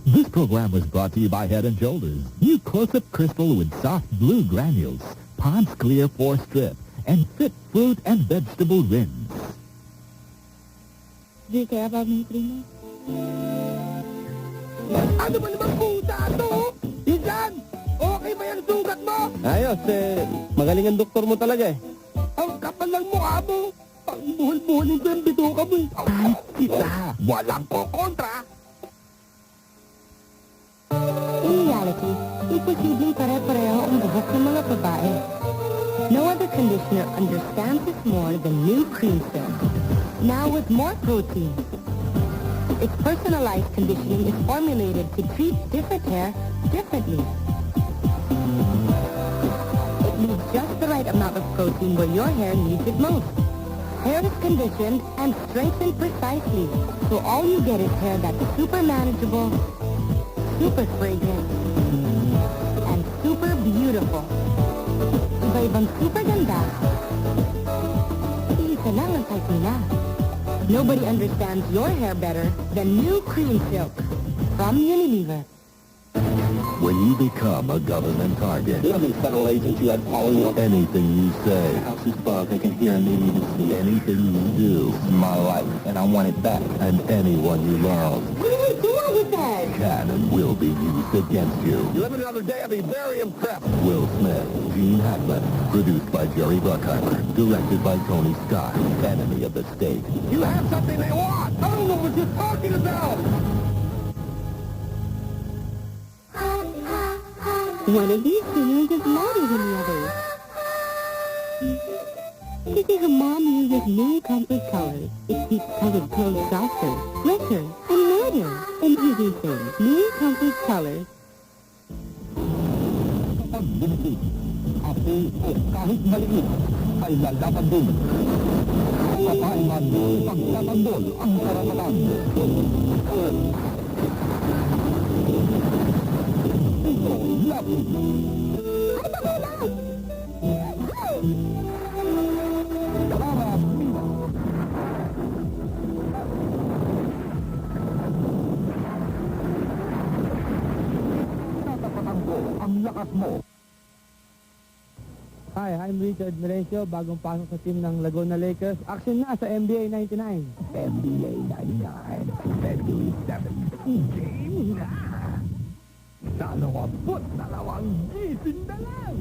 This program was brought to you by Head & Shoulders. New Close-Up Crystal with soft blue granules, Pond's Clear 4-strip, and Fit Fruit and Vegetable Rinse. Do you care about me, Primo? Ano ba naman puta ito? Isan! Okay ba yung sugat mo? Ayos, magaling ang doktor mo talaga eh. Ang kapal ng mukha mo! Ang buhol-buholin ko yung bituka mo eh. Ay, kita! Walang kokontra! In reality, imposibleng pare-pareho ang buhok ng mga babae. No other conditioner understands this more than new Cream Silk. Now with more protein. Its personalized conditioning is formulated to treat different hair differently. It leaves just the right amount of protein where your hair needs it most. Hair is conditioned and strengthened precisely, so all you get is hair that's super manageable, super fragrant, and super beautiful. Iba-ibang super ganda. Isa lang ang type nila. Nobody understands your hair better than new Cream Silk from Unilever. When you become a government target, You know these federal agents you had following you? anything you say, The house is bugged. They can hear me and see it. anything you do, This is my life, and I want it back. and anyone you love What are you doing with that? can and will be used against you. You live another day, I'll be very impressed. Will Smith, Gene Hackman, produced by Jerry Bruckheimer, directed by Tony Scott, enemy of the state. You have something they want! I don't know what you're talking about! One of these singers is louder than the others. Because her mom uses new comfort colors. It keeps colored clothes softer, fresher, and lighter. And everything. New comfort colors. Pag bumiti, ako o kahit maliit ay lalaban din. Kapag man pagtatanggol ang karapatan. Ito, labi. Ay, nakulang! Para Pino. Tatapatan ko ang lakas mo. Hi, I'm Richard Merencio, bagong pasok sa team ng Laguna Lakers. Action na sa NBA 99. NBA 99, February 17 game na. 22 gising na lang.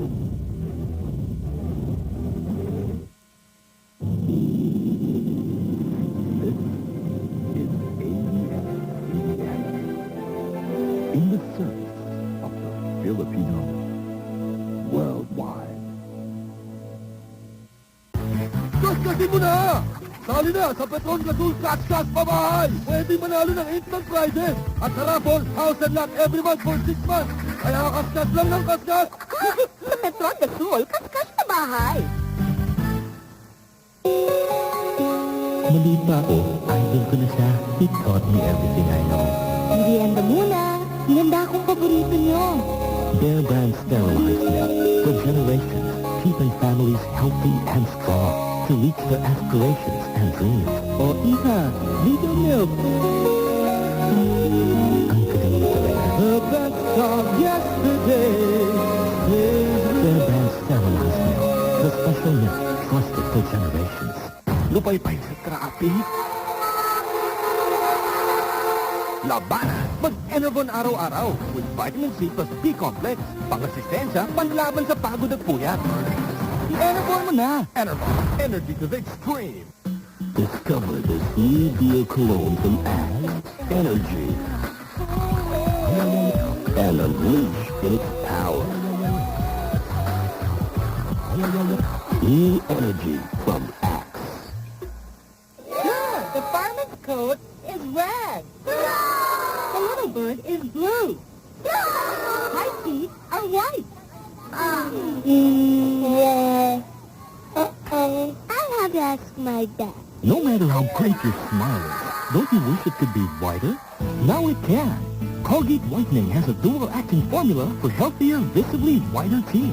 This is ABS. In the service of the Filipino worldwide. Gaskasin mo na! Sali na sa Petron Gatul Cash Pabahay! Pwede manalo ng instant prizes! At sa raffle, house and lot every month for 6 months! Kaya kaskas lang ng kaskas! Sa Petron Gasol, kaskas na bahay. Maliit pa ako, idol ko na siya. He taught me everything I know. Merienda muna. Hinanda akong paborito niyo. Bear Brand sterilized milk for generations, keeping families healthy and strong to reach their aspirations and dreams. O, Iha, video milk. Ang galing nito rin. The best of yesterday. Bear Brand sterilized milk, the special milk trusted for generations. Lupay-pay sa traffic. Labanan! Mag-Enervon araw-araw with vitamin C plus B-complex. Pang-asistensya, panlaban sa pagod at puyat. I-Enervon mo na! Enervon, energy to the extreme. Discover this new Bio Cologne from Axe Energy. And unleash its power. New Energy from Axe. Look, the farmer's coat is red. The little bird is blue. My feet are white. Yeah. Uh-oh. I'll have to ask my dad. No matter how great your smile is, don't you wish it could be whiter? Now it can. Colgate Whitening has a dual-acting formula for healthier, visibly whiter teeth.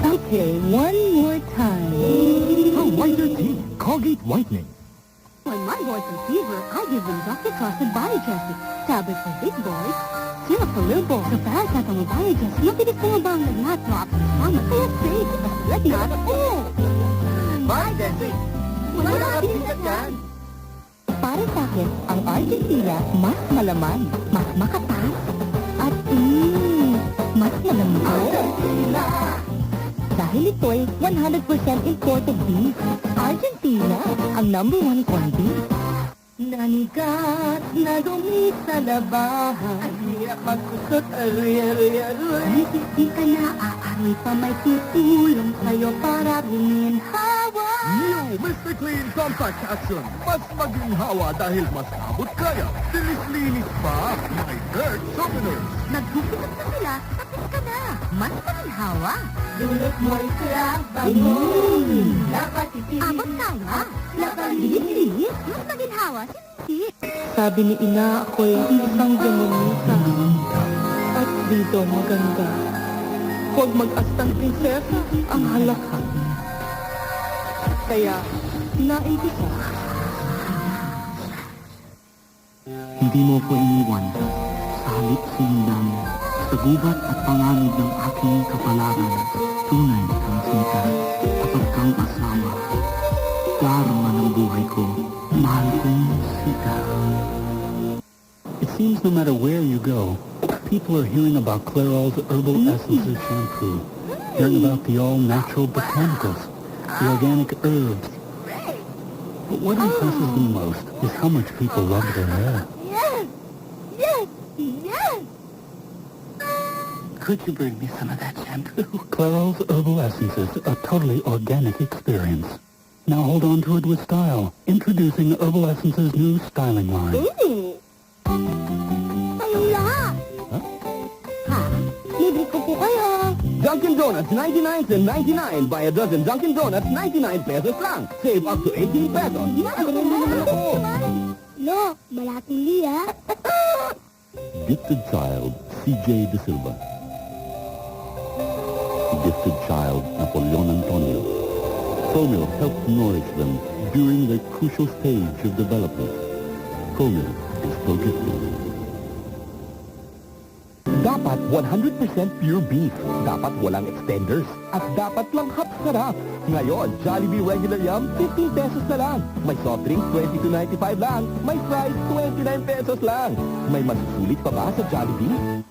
Okay, one more time. For whiter teeth, Colgate Whitening. When my boys have fever, I give them Dr. Trusted Body Jessie. Tablet for big boys, syrup for little boys. Sa paracetamol Body Jessie, mabilis bumaba ang lagnat, drop sa stomach. Kaya safe, lagnat, Bye, Jessie! wala ka bigat yan. Para sa akin, ang Argentina mas malaman, mas makatas, at mas malambot. Dahil ito'y 100% imported beef. Argentina, ang #1 corn beef. Nanigas na dumi sa labahan. Ang hirap magkusot, aroy. Hindi ka na aaroy pa, may tutulong sa'yo para guminhawa. New Mr. Clean Compact Action. Mas maginhawa dahil mas abot kaya. Linis-linis pa. May dirt softeners. Naghuhugot na sila, tapos ka na. Mas maginhawa. Dulot mo'y labang mo. Dapat ipili. Abot kaya. Labang linis. Mas maginhawa. Sinisi. Sabi ni Ina, ako'y isang demonisa. At dito maganda. Huwag mag-astang prinsesa ang halakha. Kaya, naibisa. Hindi mo ko iniwan. Sa halip sindan, sa gubat at panganib ng aking kapalaran, tunay kang sinta, tapat kang asama. Darma ng buhay ko, mahal kong sita. It seems no matter where you go, people are hearing about Clairol's Herbal Essences shampoo, hearing about the all-natural botanicals, the organic herbs. But what impresses me most is how much people love their hair. Yes! Yes! Yes! Could you bring me some of that shampoo? Clairol's Herbal Essences, a totally organic experience. Now hold on to it with style. Introducing Herbal Essences' new styling line. Ooh! Kayong lahat! Huh? Ha? Libre ko po kayo. Dunkin' Donuts 99 and 99. Buy a dozen Dunkin' Donuts 99 pesos lang. Save up to 18 pesos. No, malaking liya. Gifted child, CJ De Silva. Gifted child, Napoleon Antonio. Promil helped nourish them during their crucial stage of development. Promil is pro-gifted. Dapat 100% pure beef. Dapat walang extenders. At dapat lang hap-sarap. Ngayon, Jollibee Regular Yum, 15 pesos na lang. May soft drinks, 20 to 95 lang. May fries, 29 pesos lang. May masusulit pa ba sa Jollibee?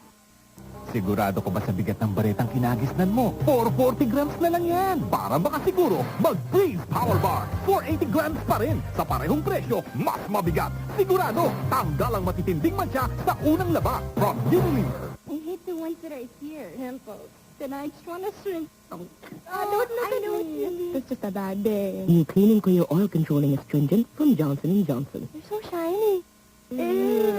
Sigurado ko ba sa bigat ng baretang kinagisnan mo? 440 grams na lang yan. Para makasiguro, mag-Breeze Power Bar. 480 grams pa rin. Sa parehong presyo, mas mabigat. Sigurado, tanggal ang matitinding mancha sa unang laba. From Unilever. I hate the ones that are here, pimples. Then I just want to shrink them. I don't know. It's just a bad day. New Cleaning Clear Oil Controlling Astringent from Johnson & Johnson. You're so shiny. Ew.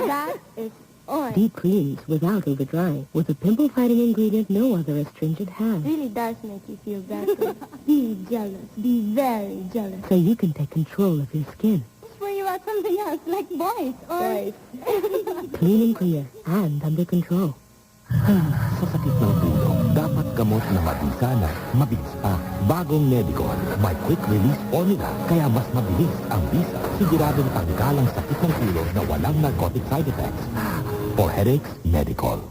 That is oil. Deep cleans without over-drying. With a pimple-fighting ingredient no other astringent has. Really does make you feel better. Be jealous. Be very jealous. So you can take control of your skin. Just worry about something else, like boys or... Clean and clear and under control. Sa sakit ng ulo, dapat gamot na mabisa na mabilis pa. Bagong Medicol, may quick release formula, kaya mas mabilis ang bisa. Siguradong tanggal ang sakit ng ulo na walang narcotic side effects. For headaches, Medicol.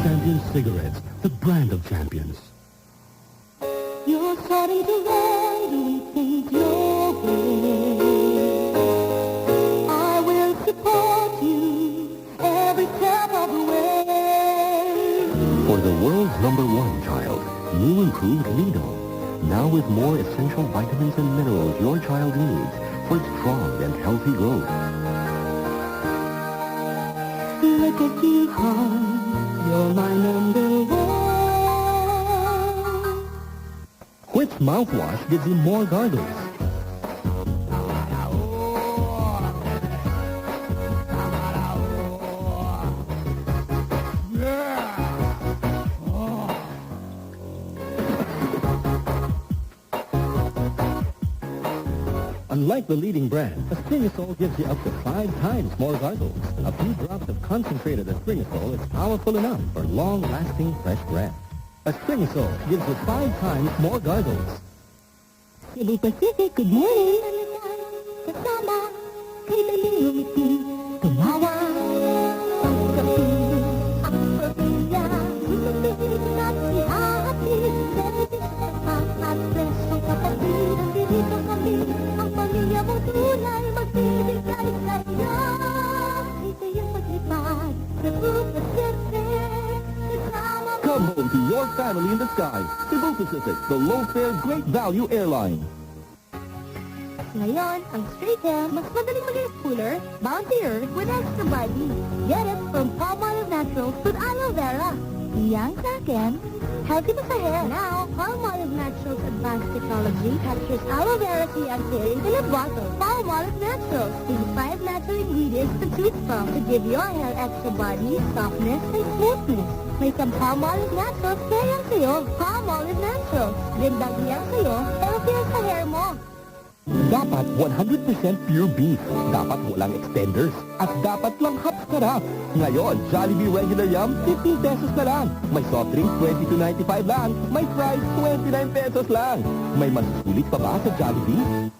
Champion Cigarettes, the brand of champions. You're starting to run, doing things your way. I will support you every step of the way. For the world's #1 child, new improved Lido. Now with more essential vitamins and minerals your child needs for its strong and healthy growth. Look at you, hon. You're my #1. Which mouthwash gives you more gargles? Like the leading brand, Astringisol gives you up to 5 times more gargles. A few drops of concentrated Astringisol is powerful enough for long-lasting fresh breath. Astringisol gives you 5 times more gargles. Cebu Pacific, good morning. Kasama, kailangan ngumiti, tumawa, pagkapi, ang pamilya, lumipit at ihahati, service at presyo kapatid, nandito kami, ang pamilya mo tunay, magbibigay sa'yo. Ito yung maglipad, Cebu Pacific, kasama mo. Come home to your family in the sky. Cebu Pacific, the low-fare, great value airline. Ngayon, ang straight hair, mas madaling maging cooler, bountier, with extra body. Get it from Palmolive Naturals with aloe vera. Yang sa akin, healthy pa sa hair. Now, Palmolive Naturals Advanced Technology captures aloe vera tea and serum in a bottle. Palmolive Naturals, with 5 natural ingredients to choose from to give your hair extra body, softness, and smoothness. May isang Palmolive Naturals kaya yan sa'yo. Palmolive Naturals. Gandang yan sa'yo, healthy sa hair mo. Dapat 100% pure beef. Dapat walang extenders. At dapat lang hapskarap. Ngayon, Jollibee Regular Yum, 15 pesos na lang. May soft drinks, 20 to 95 lang. May fries, 29 pesos lang. May mas sulit pa ba sa Jollibee?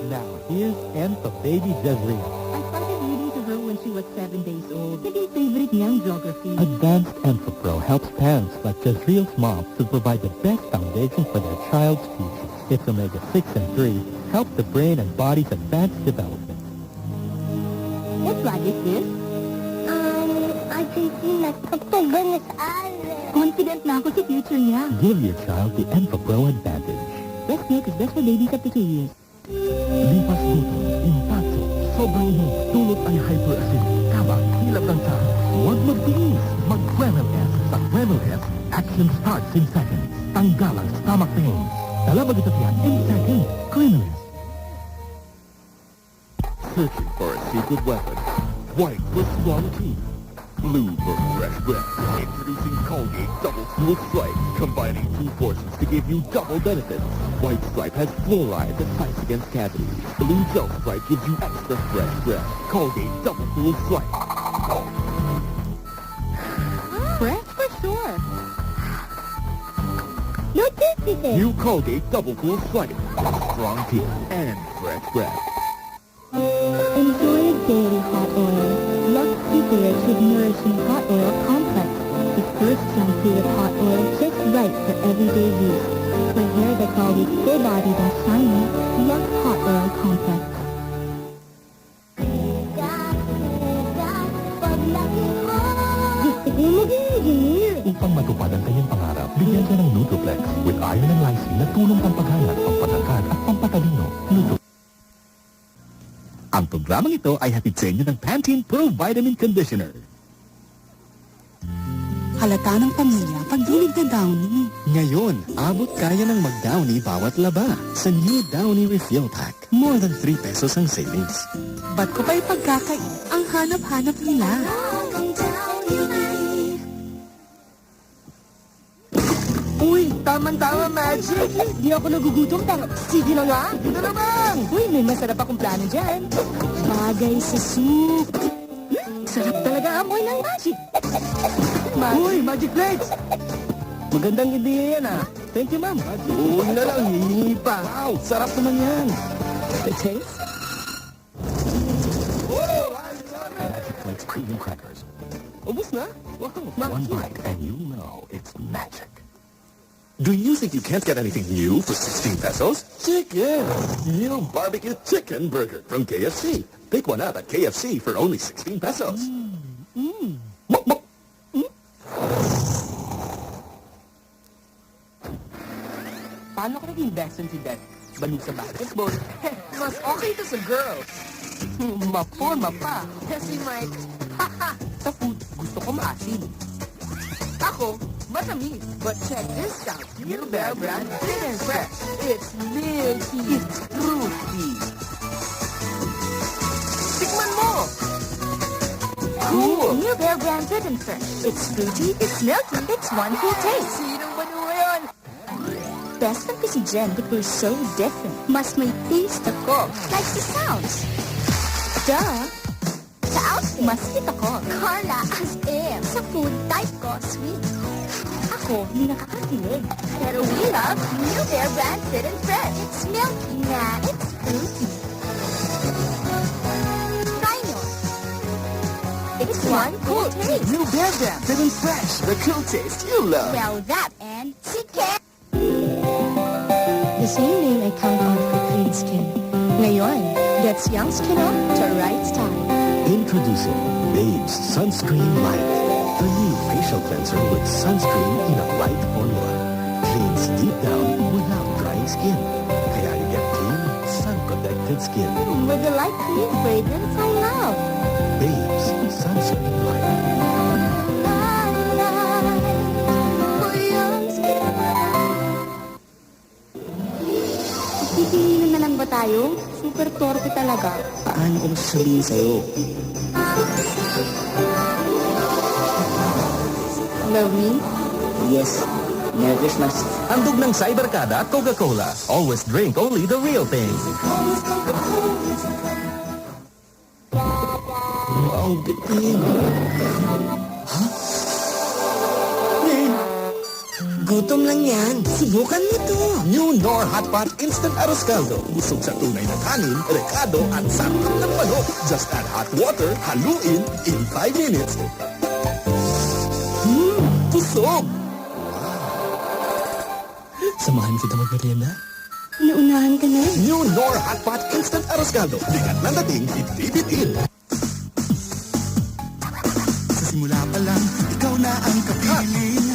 Now, here's Aunt of baby Jezreel. I started reading to her when she was 7 days old. Naging favorite niyang geography. Advanced EnfaPro helps parents like Jezreel's mom to provide the best foundation for their child's future. Its omega-6 and 3 help the brain and body's advanced development. What flag is this? Argentina. Pagpagan sa confident na ako sa future niya. Give your child the EnfaPro advantage. Breast milk is best for babies up to 2 years. Lipas gutom, impatso, sobrang init, dulot ay hyperacidity, kabang, hilap ng tiyan. Huwag magtiis, mag-Kreml S. Sa Kreml S, action starts in seconds. Tanggal ang stomach pain. Talabag ito yan in seconds. Kreml S. Searching for a secret weapon. White for strong teeth. Blue for fresh breath. Introducing Colgate Double Fuel Stripe, combining 2 portions to give you double benefits. White Stripe has fluoride that fights against cavities. Blue Gel Stripe gives you extra fresh breath. Colgate Double Fuel Stripe. Fresh for sure. No tooth New Colgate Double Fuel Stripe. Strong teeth and fresh breath. Enjoy daily hot oil. Lux Super Rich with nourishing hot oil complex. The first shampoo with hot oil just right for everyday use. For hair that's always full bodied and shiny, Lux Hot Oil Complex. Gusto ko maging engineer. Upang matupad ang kanyang pangarap, bigyan siya ng Nutriplex with iron and lysine na tulong pampaghanat, pampatangkad at pampatalino. Nutri. Ang programang ito ay hatid sa inyo ng Pantene Pro Vitamin Conditioner. Halata ng pamilya pag dinig na Downy. Ngayon, abot kaya ng mag-Downy bawat laba sa new Downy Refill Pack. More than 3 pesos ang savings. Ba't ko pa ipagkakain ang hanap-hanap nila? Uy, tama-tama, Magic. Di ako nagugutom. Sige na nga. Ito naman! Uy, may masarap akong plano dyan. Bagay sa soup. Sarap talaga amoy ng Magic. Uy, Magic Flakes! Magandang ideya yan ah. Thank you, ma'am. Uy na lang, hihingi pa. Wow, sarap naman yan. The taste? Magic Flakes Premium Crackers. Ubus na? Wow, one bite and you know it's magic. Do you think you can't get anything new for 16 pesos? Chicken! New barbecue chicken burger from KFC. Pick one up at KFC for only 16 pesos. Mok, mok. Paano ka naging best friend si Beth? Balik sa basketball? Mas okay to sa girls. Maporma pa. Kasi Mike, haha, sa food, gusto ko maasim. Ako, matamis. But check this out. New Bear Brand Fit and Fresh. It's milky. It's fruity. Tikman mo! Cool! New Bear Brand Fit and Fresh. It's fruity, it's milky, it's one cool taste. Sinong manuwa yun? best friend ko si Jen, but we're so different. Mas may taste ako. Like the sounds. Duh. Sa outfit, mas fit ako. Carla, as in. Sa food, type ko, sweet. Ako, hindi nakakakilig. Pero we love New Bear Brand Fit and Fresh. It's milky na, it's fruity. Try nyo. It's one cool taste. New Bear Brand, Fit and Fresh, the cool taste you love. Well, that and si Ken. The same name I count on for clean skin. Ngayon, gets young skin up to right style. Introducing Babes Sunscreen Light, the new facial cleanser with sunscreen in a light formula. Cleans deep down without drying skin. Kaya you get clean, sun-protected skin. With the light clean fragrance I love. Babes Sunscreen Light. Titingin na lang ba tayo? Super torpe talaga. Paano ko masasabihin sa'yo? Love me? Yes. Merry Christmas. Handog ng Cyberkada at Coca-Cola. Always drink only the real thing. Ang bitin. Ha? Gutom lang yan. Subukan mo to. New Nor Hot Pot Instant Arroz Caldo. Busog sa tunay na kanin, rekado at sarap ng manok. Just add hot water, haluin in 5 minutes. Busog! Samahan kita magmerienda. Naunahan ka na. New Nor Hot Pot Instant Arroz Caldo. Bigat ng dating, hindi bitin. Sa simula pa lang, ikaw na ang kapiling.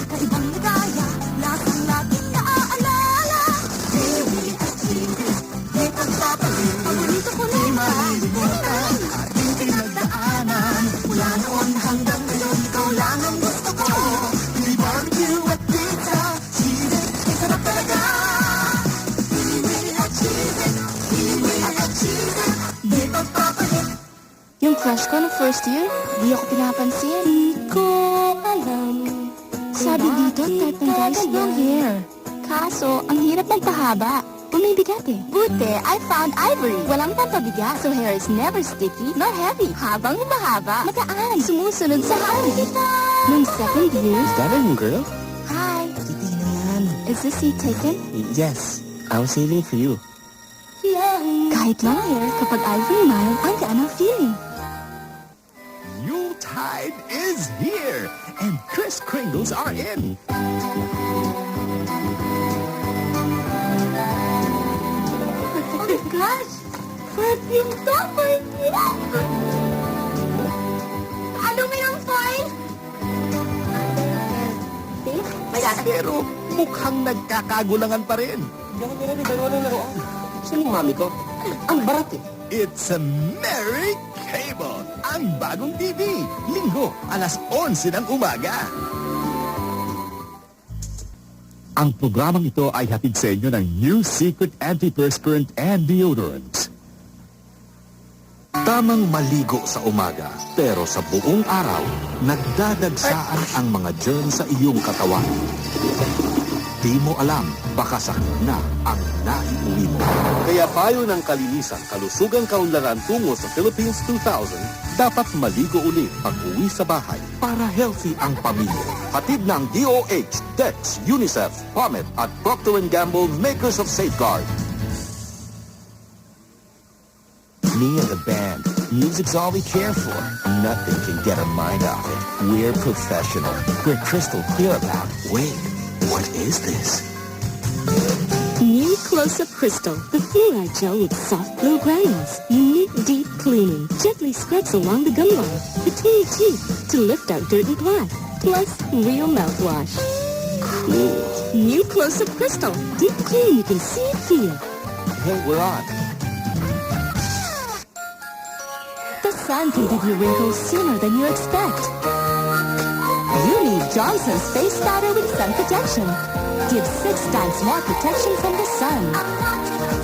Kaibang ligaya, lasang laging naaalala. Baby, di pagpapalit. Paborito ko na Di malilimutan ating pinagdaanan. Mula noon hanggang ngayon, ikaw lang ang gusto ko. Di barbecue at pizza, cheese it, ang sarap talaga. Iwi at cheese it, iwi at cheese it, di pagpapalit. Yung crush ko no first year, di ako pinapansin. Di ko alam. Sabi dito, type ng guys long hair. Kaso, ang hirap magpahaba. Bumibigat eh. Buti, I found Ivory. Walang pampabigat, so hair is never sticky nor heavy. Habang humahaba, magaan. Sumusunod sa hangin. Nung second year, Is that a new girl? hi, Titi na yan. is this seat taken? Yes. I was saving for you. Kahit long hair, kapag Ivory mild, ang gaan ang feeling. Yuletide is here, and Kris Kringles are in. Oh my gosh! Perfume to! Perfume! Anong mayroong foil? Pero mukhang nagkakagulangan pa rin. Saan yung mami ko? Ang barat eh. It's a Merry Cable, ang bagong TV. Linggo, alas 11 ng umaga. Ang programang ito ay hatid sa inyo ng New Secret Antiperspirant and Deodorant. Tamang maligo sa umaga, pero sa buong araw, nagdadagsaan ang mga germs sa iyong katawan. Di mo alam, baka sakit na ang naiuwi mo. Kaya payo ng kalinisan, kalusugang kaunlaran tungo sa Philippines 2000, dapat maligo ulit pag uwi sa bahay para healthy ang pamilya. Hatid ng DOH, DEX, UNICEF, POMET at Procter & Gamble, makers of Safeguard. Me and the band, music's all we care for. Nothing can get our mind off it. We're professional. We're crystal clear about it. Wait, what is this? New Close-Up Crystal, the fluoride gel with soft glow granules. Unique deep cleaning, gently scrubs along the gum line, between teeth, to lift out dirt and plaque. Plus, real mouthwash. Cool. New Close-Up Crystal, deep clean you can see and feel. Hey, we're on. The sun can give you wrinkles sooner than you expect. You need Johnson's Face Powder with Sun Protection. Gives 6 times more protection from the sun.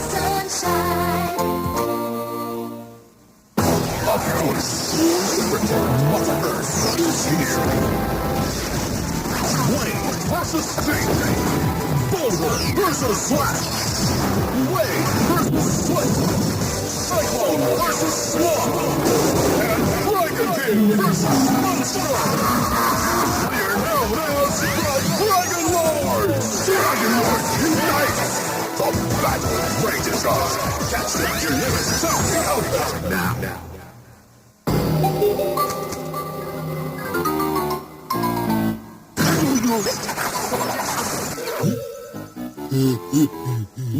Sunshine. Of course, Super Mother Earth is here. Wayne versus Sting. Silver versus Slash. Wade versus Split. Cyclone versus Swamp. And Dragon King versus Monster. Here now is the Dragon Lord. Dragon Lord unites. The battle rages on. Catch the nearest zombie outfit now.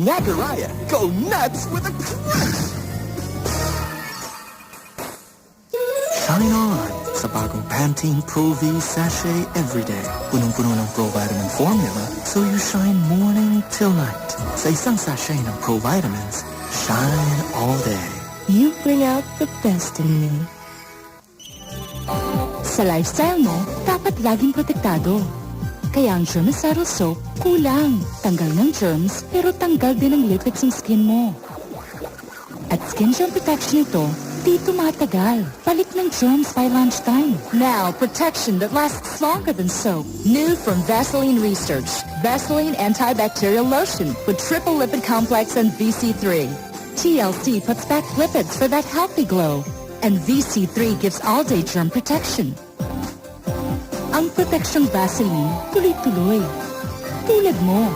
Nagaraya, go nuts with a crunch! Shine on sa bagong Pantene Pro V sachet everyday. Punong-puno ng Pro Vitamin formula, so you shine morning till night. Sa isang sachet ng Pro Vitamins, shine all day. You bring out the best in me. Sa lifestyle mo, dapat laging protektado. Kaya ang Germicidal Soap, kulang. Tanggal ng germs, pero tanggal din ang lipids ng skin mo. At skin germ protection ito, di tumatagal. Balik ng germs by lunchtime. Now, protection that lasts longer than soap. New from Vaseline Research. Vaseline Antibacterial Lotion with triple lipid complex and VC3. TLC puts back lipids for that healthy glow. And VC3 gives all-day germ protection. Ang proteksyong Vaseline, tuloy-tuloy. Tulad mo.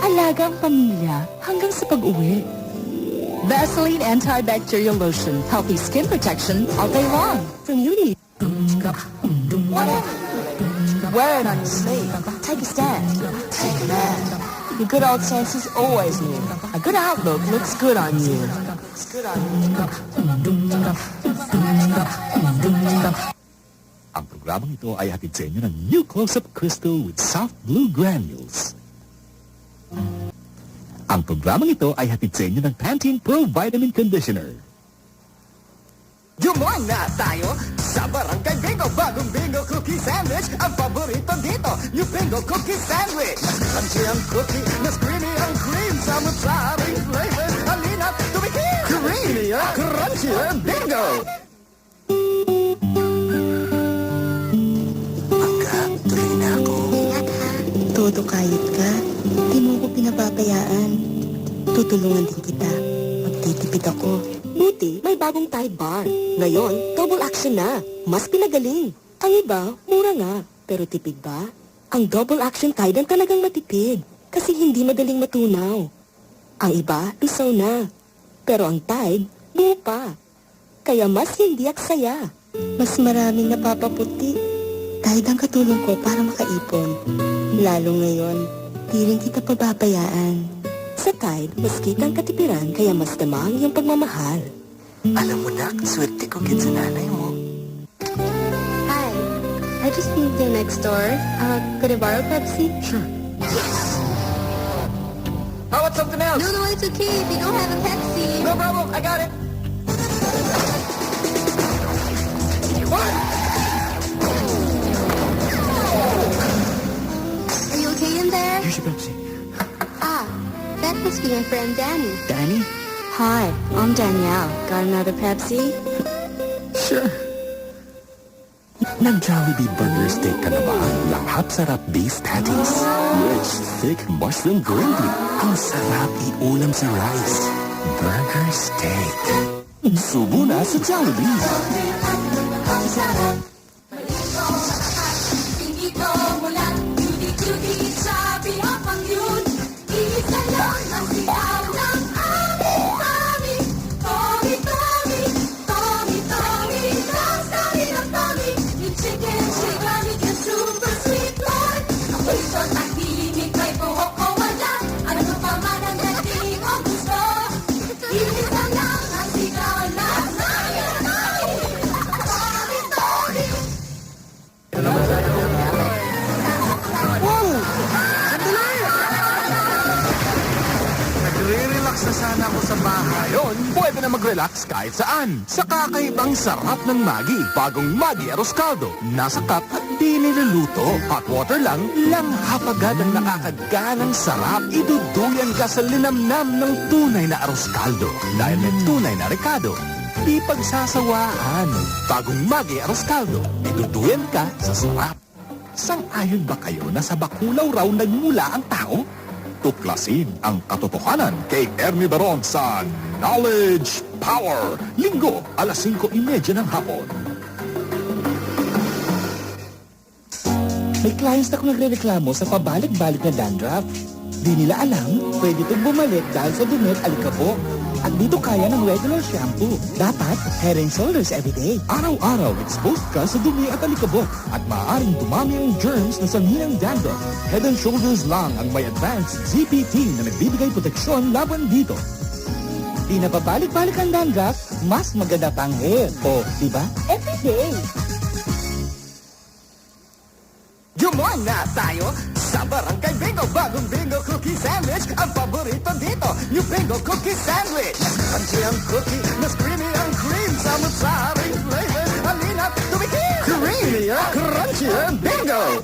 Alaga ang pamilya hanggang sa pag-uwi. Vaseline Antibacterial Lotion. Healthy skin protection all day long. From Uni. Wear it on your sleeve. Take a stand. Take a nap. Your good old sense is always new. A good outlook looks good on you. Looks good on you. Ang programang ito ay hatid sa inyo ng New Close-Up Crystal with Soft Blue Granules. Ang programang ito ay hatid sa inyo ng Pantene Pro Vitamin Conditioner. Dumong na tayo sa Barangay Bingo. Bagong Bingo Cookie Sandwich. Ang paborito dito, yung Bingo Cookie Sandwich. Mas crunchy ang cookie, mas creamy ang cream. Samot-saring flavor, halina't tumikim. Creamier, crunchier, Bingo! Tuloy na ako. Todo kayod ka. Di mo ko pinapabayaan. Tutulungan din kita. Magtitipid ako. Buti, may bagong Tide Bar. Ngayon, double action na. Mas pinagaling. Ang iba, mura nga. Pero tipid ba? Ang double action Tide ang talagang matipid. Kasi hindi madaling matunaw. Ang iba, lusaw na. Pero ang Tide, buo pa. Kaya mas hindi aksaya. Mas maraming napapaputi. Kahit ang katulong ko para makaipon. Lalo ngayon, di rin kita pababayaan. Sa Tide, mas kitang katipiran kaya mas damang yung pagmamahal. Alam mo na, swerte ko sa nanay mo. Hi, I just moved in next door. Could I borrow Pepsi? Sure. How about something else? No, it's okay if you don't have a Pepsi. No problem, I got it. What? Are you okay in there? Here's your Pepsi. Ah, that must be my friend Danny. Danny? Hi, I'm Danielle. Got another Pepsi? Sure. Nag-Jollibee Burger Steak ka na ba? Lahap sarap beef patties. Rich, thick mushroom gravy. Ang sarap iulam sa rice. Burger Steak. Subo na sa Jollibee. Nagre-relax na sana ako sa bahay. Ngayon, pwede na mag-relax kahit saan. Sa kakaibang sarap ng Maggi. Bagong Maggi Arroz Caldo. Nasa cup at di niluluto. Hot water lang, langhap agad ang nakakaganang sarap. Iduduyan ka sa linamnam ng tunay na Arroz Caldo. Dahil may tunay na rekado. Di pagsasawaan. Bagong Maggi Arroz Caldo. Iduduyan ka sa sarap. Sang-ayon ba kayo na sa bakulaw raw nagmula ang tao? Tuklasin ang katotohanan kay Ernie Baron sa Knowledge Power. Linggo, alas 5:30 ng hapon. May clients na kung nagre-reklamo sa pabalik-balik na dandruff. Di nila alam, pwede itong bumalik dahil sa dumi at alikabok. At dito kaya ng regular shampoo. Dapat Head and Shoulders everyday. Araw-araw exposed ka sa dumi at alikabok. At maaaring dumami ang germs na sanhi ng dandruff. Head and Shoulders lang ang may advanced ZPT na nagbibigay proteksyon laban dito. Di na pabalik-balik ang dandruff, mas maganda pang hair. O, di ba? Everyday. Jumon na tayo sa Barangay Bingo. Bagong Bingo Cookie Sandwich ang paborito dito. New Bingo Cookie Sandwich. Crunchy ang cookie, mas creamy ang cream. Samot-saring flavor, halina't tumikim. Creamier, crunchier, Bingo!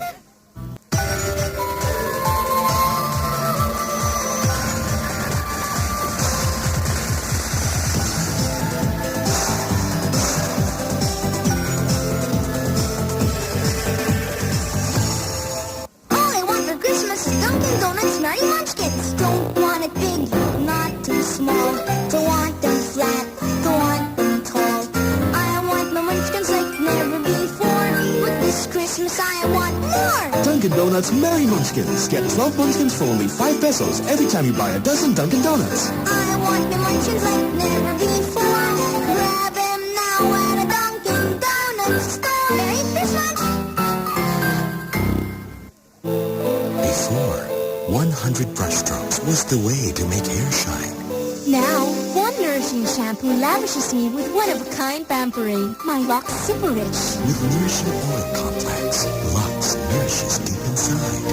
All I want for Christmas is Dunkin' Donuts Merry Munchkins. Don't want it big, not too small. Don't want them flat, don't want them tall. I want my Munchkins like never before. But this Christmas I want more. Dunkin' Donuts Merry Munchkins. Get 12 Munchkins for only 5 pesos every time you buy a dozen Dunkin' Donuts. I want my Munchkins like never before. Grab them now at a Dunkin' Donuts store. Merry Christmas! Before, 100 brush strokes was the way to make hair shine. Now, one nourishing shampoo lavishes me with one-of-a-kind pampering. My locks super rich. With nourishing oil complex, Lux nourishes deep inside.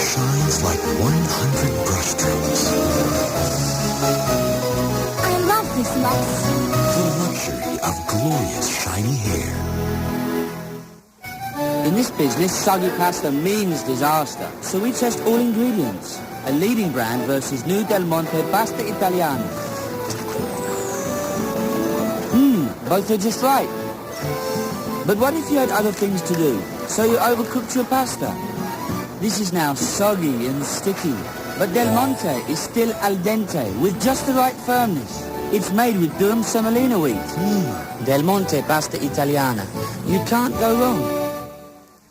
Shines like 100 brush strokes. I love this Lux. The luxury of glorious shiny hair. In this business, soggy pasta means disaster. So we test all ingredients. A leading brand versus new Del Monte Pasta Italiana. Both are just right. But what if you had other things to do? So you overcooked your pasta. This is now soggy and sticky. But Del Monte is still al dente with just the right firmness. It's made with durum semolina wheat. Del Monte Pasta Italiana. You can't go wrong.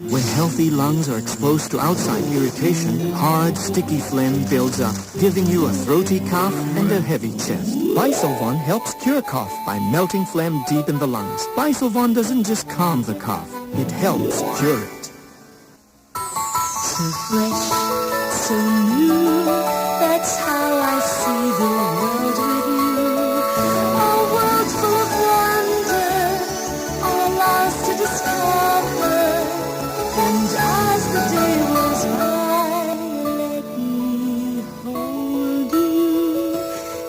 When healthy lungs are exposed to outside irritation, hard, sticky phlegm builds up, giving you a throaty cough and a heavy chest. Bisolvon helps cure cough by melting phlegm deep in the lungs. Bisolvon doesn't just calm the cough, it helps cure it. So fresh, so new. That's how I see the world with you. A world full of wonder, all ours to discover. And as the day goes by, let me hold you,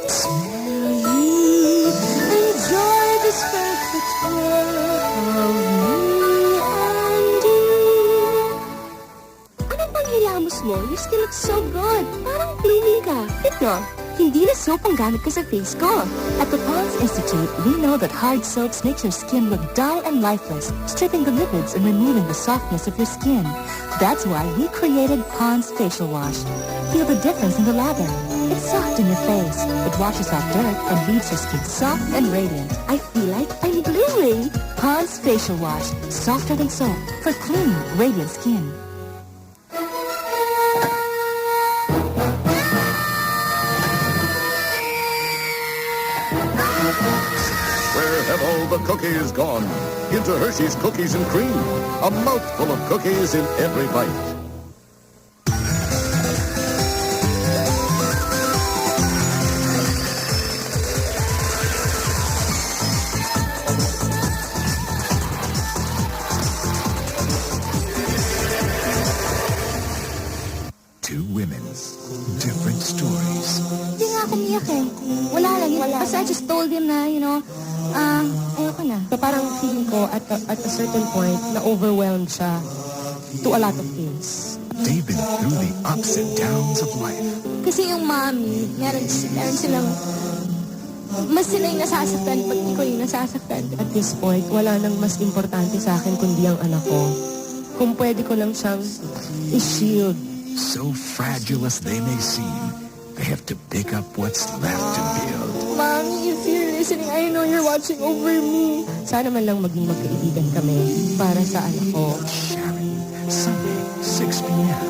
smell you, enjoy this perfect world of me and you. Anong panghilamos mo? Your skin looks so good. Parang blooming ka. Ito, hindi na soap ang gamit ko sa face ko. At the Pond's Institute, we know that hard soaps makes your skin look dull and lifeless, stripping the lipids and removing the softness of your skin. That's why we created Pond's Facial Wash. Feel the difference in the lather. It's soft in your face. It washes off dirt and leaves your skin soft and radiant. I feel like I'm glowing. Pond's Facial Wash, softer than soap, for clean, radiant skin. Where have all the cookies gone? Into Hershey's Cookies and Cream. A mouthful of cookies in every bite. Two women, different stories. Hindi nga ako umiyak eh. Wala lang yun. Kasi I just told him na, ayoko na. So parang feeling ko at a certain point na overwhelmed siya to a lot of things. They've been through the ups and downs of life. Kasi yung mommy, meron silang, mas sila yung nasasaktan pag ikaw yung nasasaktan. At this point, wala nang mas importante sa akin kundi ang anak ko. Kung pwede ko lang siyang i-shield. So fragile as they may seem, they have to pick up what's left to build. Mommy, if you're listening, I know you're watching over me. Sana man lang maging magkaibigan kami para sa anak ko. Sharon, Sunday, 6 p.m.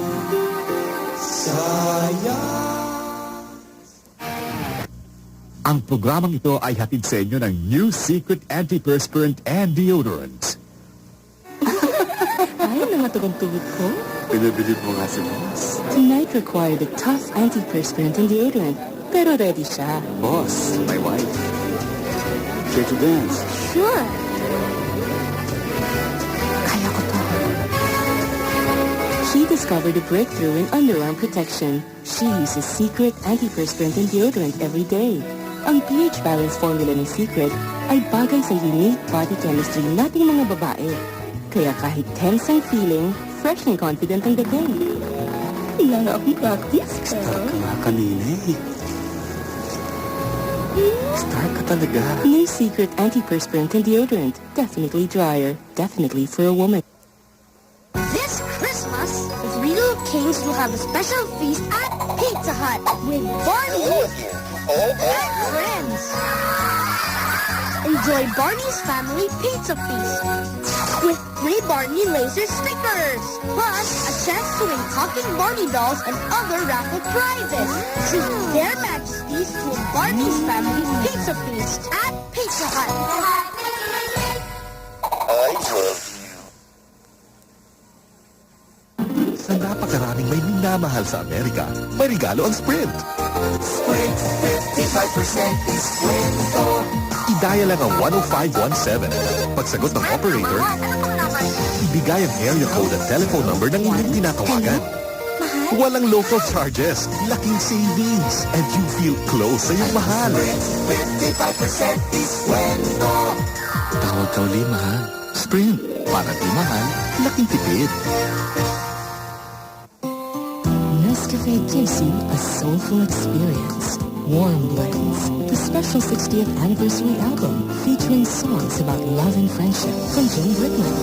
Ang programang ito ay hatid sa inyo ng New Secret Antiperspirant and Deodorant. Ayaw na matugod-tugod ko. Pinabilib mo nga si boss. Tonight required a tough antiperspirant and deodorant. Pero ready siya. Boss, my wife. Care to dance? Sure. Kaya ko to. She discovered a breakthrough in underarm protection. She uses Secret antiperspirant and deodorant every day. Ang pH balance formula ng Secret ay bagay sa unique body chemistry nating mga babae. Kaya kahit tense ang feeling, fresh and confident ang dating. Wala na akong practice. Star ka nga kanina eh. Star ka talaga. New Secret antiperspirant and deodorant. Definitely drier. Definitely for a woman. This Christmas, the three little kings will have a special feast at Pizza Hut with Barney and friends. Enjoy Barney's Family Pizza Feast with 3 Barney laser stickers, plus a chance to win talking Barney dolls and other raffle prizes. Treat their majesties to a Barney's Family Pizza Feast at Pizza Hut. Sa napakaraming may minamahal sa Amerika, may regalo ang Sprint. Sprint, 55% diskwento. Idaya lang ang 10517. Pagsagot ng operator, ibigay ang area code at telephone number ng inyong tinatawagan. Walang local charges, laking savings, and you feel close sa iyong mahal. 55% diskwento. Tawag ka uli, mahal. Sprint, para di mahal, laking tipid. Nescafe gives you a soulful experience. Warm Blends, the special 60th anniversary album featuring songs about love and friendship from Jim Brickman.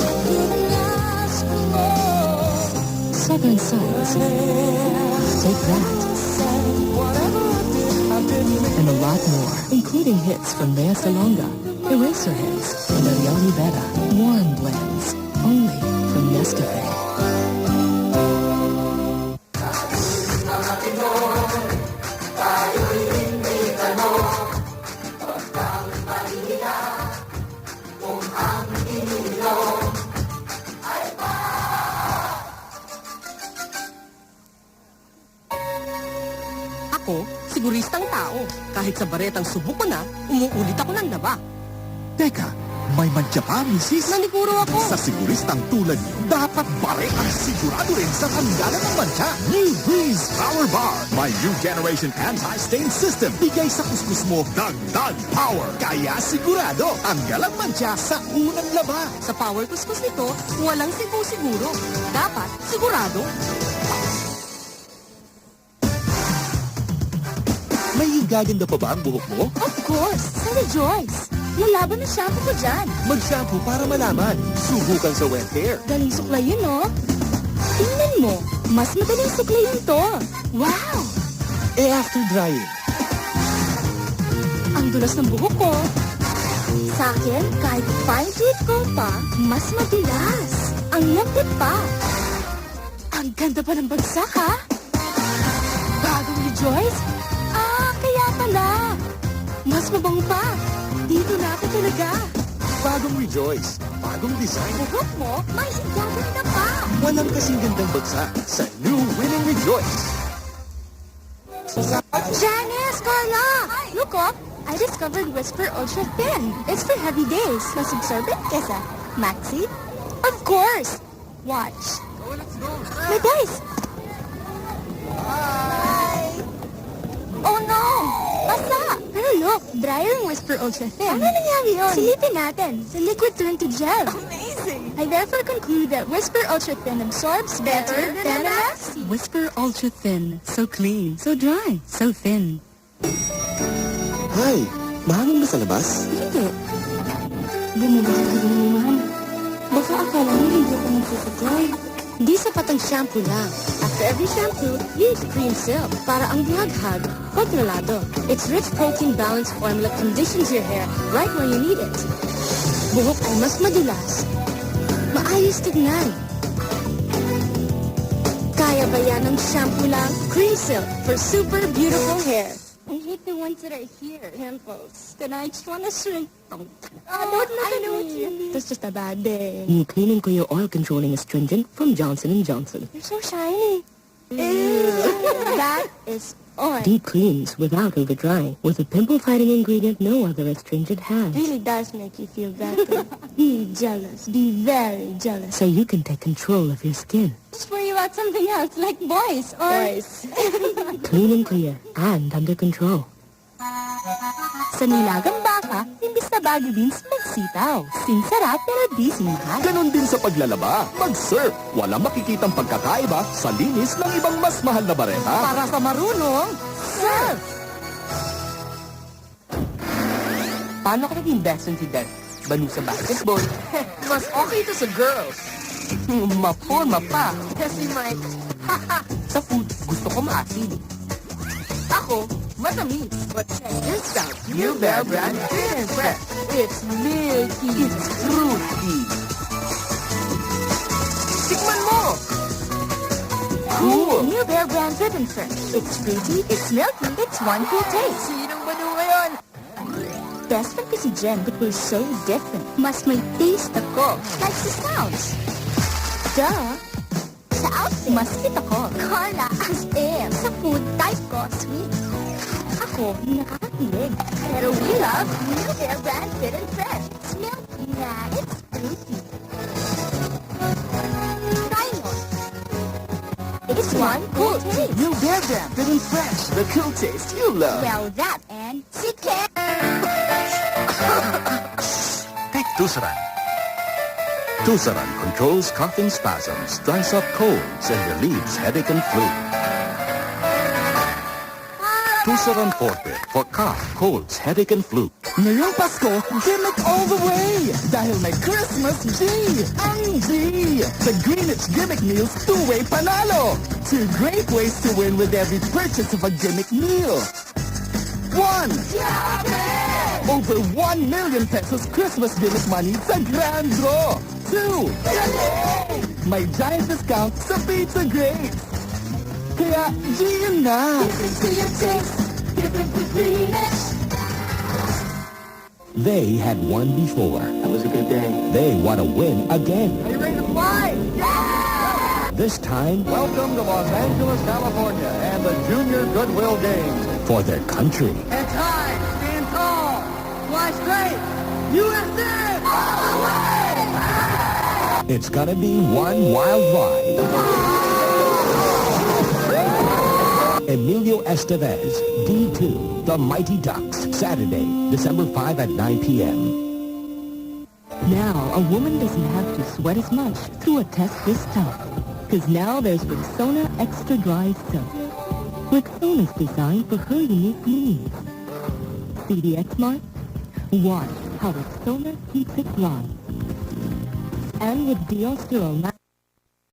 Southern Sides, Take That, and a lot more, including hits from Lea Salonga, Eraserheads, and Ariel Rivera. Warm Blends, only from Nescafe. Ako, siguristang tao. Kahit sa baretang subok ko na, umuulit ako ng laba. Teka, may mantya pa, misis? Naniguro ako. Sa siguristang tulad niyo, dapat bare ang sigurado rin sa tanggalan ng mantya. New Breeze Power Bar. May new generation anti-stain system. Bigay sa kuskus mo dagdag power. Kaya sigurado ang galang mantya sa unang laba. Sa power kuskus nito, walang siguro. Dapat sigurado. May gaganda pa ba ang buhok mo? Of course, sa Rejoice. Lalaban na shampoo ko dyan. Mag-shampoo para malaman. Subukan sa wet hair. Galing suklayin, no? Tingnan mo, mas madaling suklayin to. Wow! Eh after drying, Ang dulas ng buhok ko. Sa akin, kahit fine tooth comb pa, mas madulas. Ang lambot pa. Ang ganda pa ng bagsak, ha? Bagong Rejoice? Ah, kaya pala. Mas mabango pa. Dito na ako talaga. bagong Rejoice. Bagong design. Buhok mo, may igaganda pa. Walang kasing gandang bagsak sa new winning Rejoice. Janice, Carla! Look up! I discovered Whisper Ultra Thin. It's for heavy days. Mas absorbent kesa maxi. Of course! Watch. My dice! Oh no! Basa! Pero look, drier ang Whisper Ultra Thin. Ano nangyari yun? Silipin natin. The liquid turned to gel. Amazing! I therefore conclude that Whisper Ultra Thin absorbs better than a maxi. Whisper Ultra Thin. So clean, so dry, so thin. Hi, mahangin ba sa labas? Hindi. Bumaba ka naman. Baka akala mo hindi ko na naman po today. Di sapat ang shampoo lang. After every shampoo, use Cream Silk para ang buhaghag kontrolado. Its rich protein-balanced formula conditions your hair right where you need it. Buhok ay mas madulas. Maayos tignan. Kaya ba yan ng shampoo lang? Cream Silk for super beautiful hair. I hate the ones that are here, pimples. Then I just want to shrink them. Oh, don't look at me. That's just a bad day. New Clean and Clear Oil Controlling Astringent from Johnson & Johnson. You're so shiny. Ew. That is oil. Deep cleans without over-drying with a pimple-fighting ingredient no other astringent has. Really does make you feel better. Be jealous. Be very jealous. So you can take control of your skin. Just worry about something else, like boys or... Boys. Clean and clear and under control. Sa nilagang baka, imbis na baggy beans, magsitaw. Sinsarap pero di singhal. Ganon din sa paglalaba. Mag-surf. Walang makikitang pagkakaiba sa linis ng ibang mas mahal na bareta. Para sa marunong, surf! Paano ka naging best friend si Dad? Banu sa basketball? Mas okay to sa girls. Maporma pa. Kasi may... Sa food, gusto ko maasin. Ako, matamis. But check this out. New Bear Brand Fit and Fresh. It's milky. It's fruity. Tikman mo! Cool! New Bear Brand Fit and Fresh. It's fruity, it's milky, it's one cool taste. Sinong Banu ngayon? Best friend ko si Jen, but we're so different. Mas may taste ako. Like sa sounds. Duh. Sa outfit, mas fit ako. Carla, as in. Sa food, type ko, sweet. Ako, nakakakilig. Pero we love New Bear Brand Fit and Fresh. It's milky na, it's fruity. Try mo. It's one cool taste. New Bear Brand Fit and Fresh. The cool taste you love. Well, that and si Ken. Take Tusaran. Tusaran controls coughing spasms, dries up colds, and relieves headache and flu. Tusaran Forte for cough, colds, headache, and flu. Ngayong Pasko, gimmick all the way! Dahil may Christmas G! Ang G! The Greenwich Gimmick Meals two-way panalo! 2 great ways to win with every purchase of a gimmick meal. 1. Over 1 million pesos Christmas gimmick money sa Grand Draw! 2. May giant discount sa Pizza Great! Kaya G yun na! They had won before. That was a good day. They want to win again. Are you ready to fly? This time, Welcome to Los Angeles, California, and the Junior Goodwill Games. for their country. And high, stand tall, fly straight, USA! All the way! It's gonna be one wild ride. Emilio Estevez, D2, The Mighty Ducks, Saturday, December 5 at 9 p.m. Now, a woman doesn't have to sweat as much through a test this tough. Because now there's Rexona Extra Dry Soap. Rexona's designed for her unique needs. CDX Smart, watch how Rexona keeps it dry. And with Deosterol